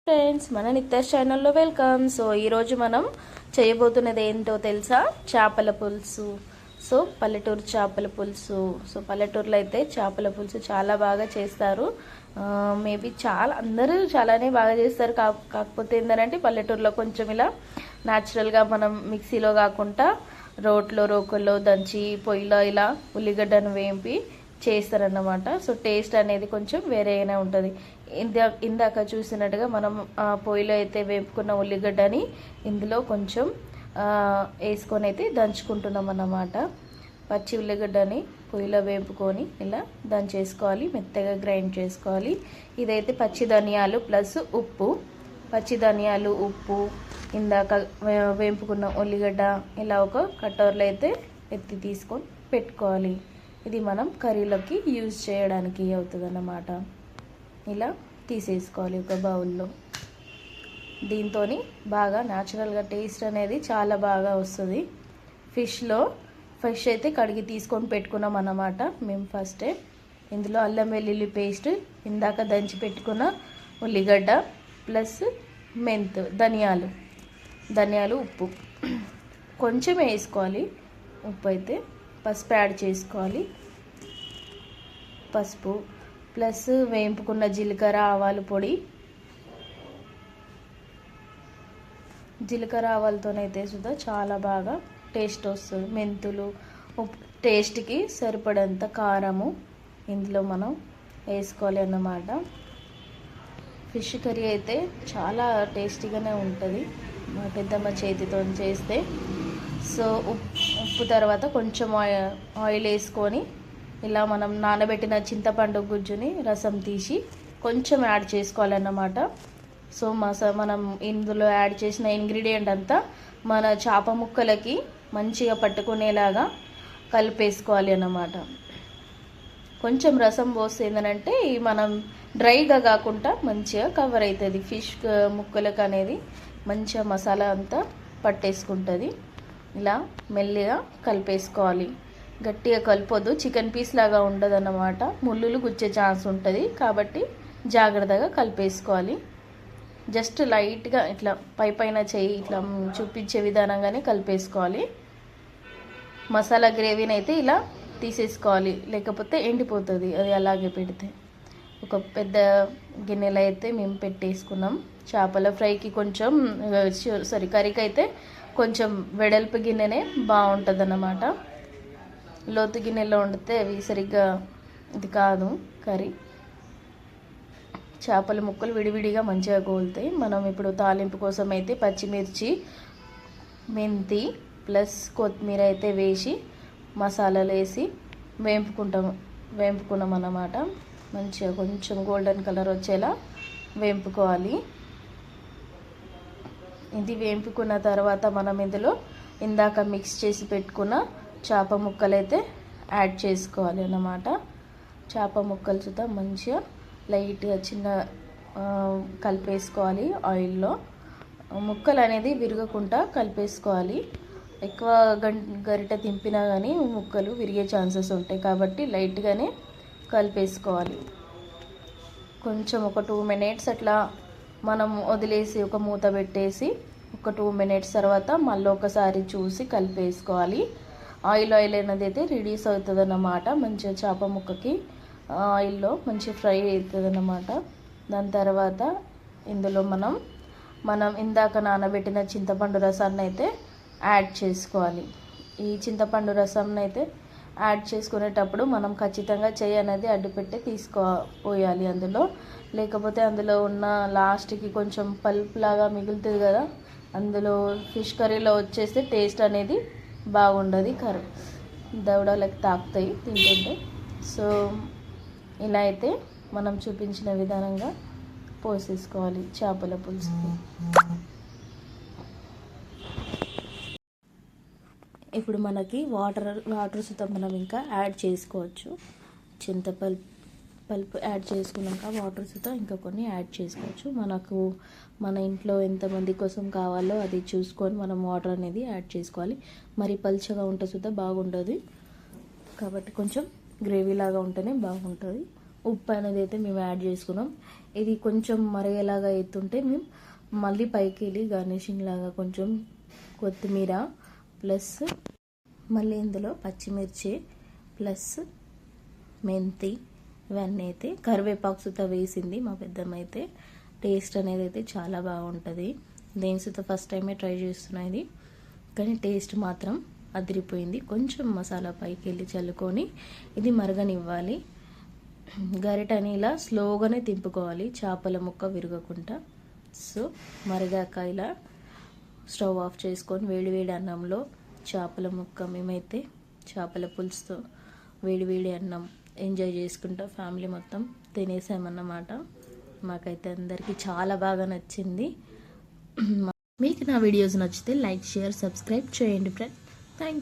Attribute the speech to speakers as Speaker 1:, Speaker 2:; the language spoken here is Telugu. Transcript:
Speaker 1: ఫ్రెండ్స్, మన నిత్యాస్ ఛానల్లో వెల్కమ్. సో ఈరోజు మనం చేయబోతున్నది ఏంటో తెలుసా? చేపల పులుసు. సో పల్లెటూరు చేపల పులుసు. సో పల్లెటూరులో అయితే చేపల పులుసు చాలా బాగా చేస్తారు. మేబీ అందరూ చాలానే బాగా చేస్తారు. కాకపోతే ఏంటంటే పల్లెటూరులో కొంచెం ఇలా న్యాచురల్గా మనం మిక్సీలో కాకుండా రోకల్లో దంచి పొయ్యిలో ఇలా ఉల్లిగడ్డను వేంపి చేస్తారన్నమాట. సో టేస్ట్ అనేది కొంచెం వేరేగానే ఉంటుంది. ఇందాక చూసినట్టుగా మనం పొయ్యిలో అయితే వేపుకున్న ఉల్లిగడ్డని ఇందులో కొంచెం వేసుకొని అయితే దంచుకుంటున్నాం అన్నమాట. పచ్చి ఉల్లిగడ్డని పొయ్యిలో వేపుకొని ఇలా దంచేసుకోవాలి, మెత్తగా గ్రైండ్ చేసుకోవాలి. ఇదైతే పచ్చి ధనియాలు ప్లస్ ఉప్పు, పచ్చి ధనియాలు, ఉప్పు, ఇందాక వేపుకున్న ఉల్లిగడ్డ ఇలా ఒక కటోర్లో అయితే ఎత్తి తీసుకొని పెట్టుకోవాలి. ఇది మనం కర్రీలోకి యూజ్ చేయడానికి అవుతుంది అన్నమాట. ఇలా తీసేసుకోవాలి ఒక బౌల్లో. దీంతో బాగా న్యాచురల్గా టేస్ట్ అనేది చాలా బాగా వస్తుంది. ఫిష్ అయితే కడిగి తీసుకొని పెట్టుకున్నాం అన్నమాట మేము ఫస్టే. ఇందులో అల్లం వెల్లుల్లి పేస్ట్, ఇందాక దంచి పెట్టుకున్న ఉల్లిగడ్డ ప్లస్ ధనియాలు, ఉప్పు కొంచెం వేసుకోవాలి. ఉప్పు అయితే పసుపు యాడ్ చేసుకోవాలి. పసుపు ప్లస్ వేయింపుకున్న జీలకర్ర, ఆవాలు పొడి. జీలకర్ర ఆవాలతోనైతే సుధా చాలా బాగా టేస్ట్ వస్తుంది. మెంతులు, టేస్ట్కి సరిపడంత కారము ఇందులో మనం వేసుకోవాలి అన్నమాట. ఫిష్ కర్రీ అయితే చాలా టేస్టీగానే ఉంటుంది మా పెద్దమ్మ చేతితో చేస్తే. సో ఉప్పు తర్వాత కొంచెం ఆయిల్ వేసుకొని ఇలా మనం నానబెట్టిన చింతపండు గుజ్జుని రసం తీసి కొంచెం యాడ్ చేసుకోవాలన్నమాట. సో మనం ఇందులో యాడ్ చేసిన ఇంగ్రీడియంట్ అంతా మన చేప ముక్కలకి మంచిగా పట్టుకునేలాగా కలిపేసుకోవాలి అన్నమాట. కొంచెం రసం పోస్తే ఏంటంటే మనం డ్రైగా కాకుండా మంచిగా కవర్ అవుతుంది. ఫిష్ ముక్కలకు అనేది మంచిగా మసాలా అంతా పట్టేసుకుంటుంది. ఇలా మెల్లిగా కలిపేసుకోవాలి. గట్టిగా కలిపొద్దు, చికెన్ పీస్ లాగా ఉండదు అన్నమాట. ముళ్ళులు గుచ్చే ఛాన్స్ ఉంటుంది కాబట్టి జాగ్రత్తగా కలిపేసుకోవాలి. జస్ట్ లైట్గా ఇట్లా పైన చేయి ఇట్లా చూపించే విధానంగానే కలిపేసుకోవాలి. మసాలా గ్రేవీని అయితే ఇలా తీసేసుకోవాలి, లేకపోతే ఎండిపోతుంది అది అలాగే పెడితే. ఒక పెద్ద గిన్నెలో అయితే మేము పెట్టేసుకున్నాం. చేపల ఫ్రైకి కొంచెం కర్రీకి అయితే కొంచెం వెడల్పు గిన్నెనే బాగుంటుంది అన్నమాట. లోతు గిన్నెలో వండితే అవి సరిగ్గా ఇది కాదు కర్రీ. చేపల ముక్కలు విడివిడిగా మంచిగా గోలుతాయి. మనం ఇప్పుడు తాలింపు కోసం అయితే పచ్చిమిర్చి, మెంతి ప్లస్ కొత్తిమీర అయితే వేసి మసాలాలు వేసి వేంపుకున్నాం అన్నమాట. మంచిగా కొంచెం గోల్డెన్ కలర్ వచ్చేలా వేంపుకోవాలి. ఇది వేంపుకున్న తర్వాత మనం ఇందులో ఇందాక మిక్స్ చేసి పెట్టుకున్న చేప ముక్కలు అయితే యాడ్ చేసుకోవాలి అన్నమాట. చేప ముక్కలు చూద్దాం మంచిగా లైట్గా చిన్న కలిపేసుకోవాలి ఆయిల్లో. ముక్కలు అనేది విరగకుండా కలిపేసుకోవాలి. ఎక్కువ గరిట తింపినా కానీ ముక్కలు విరిగే ఛాన్సెస్ ఉంటాయి కాబట్టి లైట్గానే కలిపేసుకోవాలి. కొంచెం ఒక 2 minutes అట్లా మనం వదిలేసి ఒక మూత పెట్టేసి ఒక 2 minutes తర్వాత మళ్ళీ ఒకసారి చూసి కలిపేసుకోవాలి. ఆయిల్ అనేది అయితే రిడ్యూస్ అవుతుంది అన్నమాట. మంచిగా చేప ముక్కకి ఆయిల్లో మంచిగా ఫ్రై అవుతుంది అన్నమాట. దాని తర్వాత ఇందులో మనం ఇందాక నానబెట్టిన చింతపండు రసాన్ని అయితే యాడ్ చేసుకోవాలి. ఈ చింతపండు రసాన్ని అయితే యాడ్ చేసుకునేటప్పుడు మనం ఖచ్చితంగా చెయ్యి అనేది అడ్డుపెట్టి పోయాలి అందులో. లేకపోతే అందులో ఉన్న లాస్ట్కి కొంచెం పల్ప్ లాగా మిగులుతుంది కదా, అందులో ఫిష్ కర్రీలో వచ్చేస్తే టేస్ట్ అనేది బాగుండదు. దవడలకు తాకుతాయి తింటుంటే. సో ఇలా అయితే మనం చూపించిన విధానంగా పోసేసుకోవాలి చేపల పులుసుకి. ఇప్పుడు మనకి వాటర్ సుతం మనం ఇంకా యాడ్ చేసుకోవచ్చు. పల్ప్ యాడ్ చేసుకున్నాక వాటర్ సుతం ఇంకా కొన్ని యాడ్ చేసుకోవచ్చు. మన ఇంట్లో ఎంతమంది కోసం కావాలో అది చూసుకొని మనం వాటర్ అనేది యాడ్ చేసుకోవాలి. మరి పల్చగా ఉంటే సుతా బాగుండదు కాబట్టి కొంచెం గ్రేవీ లాగా ఉంటేనే బాగుంటుంది. ఉప్పు అనేది అయితే మేము యాడ్ చేసుకున్నాం. ఇది కొంచెం మరిగేలాగా అవుతుంటే మేము మళ్ళీ పైకి వెళ్ళి గార్నిషింగ్ లాగా కొంచెం కొత్తిమీర ప్లస్ మళ్ళీ ఇందులో పచ్చిమిర్చి ప్లస్ మెంతి ఇవన్నీ అయితే కరివేపాకు సుత వేసింది మా పెద్దమ్మ అయితే. టేస్ట్ అనేది అయితే చాలా బాగుంటుంది. దేని సుత ఫస్ట్ టైమే ట్రై చేస్తున్నా ఇది, కానీ టేస్ట్ మాత్రం అదిరిపోయింది. కొంచెం మసాలా పైకి వెళ్ళి చల్లుకొని ఇది మరగనివ్వాలి. గరిటని ఇలా స్లోగానే తింపుకోవాలి, చేపల ముక్క విరగకుండా. సో మరిగాక ఇలా స్టవ్ ఆఫ్ చేసుకొని వేడివేడి అన్నంలో చేపల ముక్క, మేమైతే చేపల పులుసుతో వేడివేడి అన్నం ఎంజాయ్ చేసుకుంటా ఫ్యామిలీ మొత్తం తినేసామన్నమాట. మాకైతే అందరికీ చాలా బాగా నచ్చింది. మీకు నా వీడియోస్ నచ్చితే లైక్, షేర్, సబ్స్క్రైబ్ చేయండి ఫ్రెండ్స్. Thank you.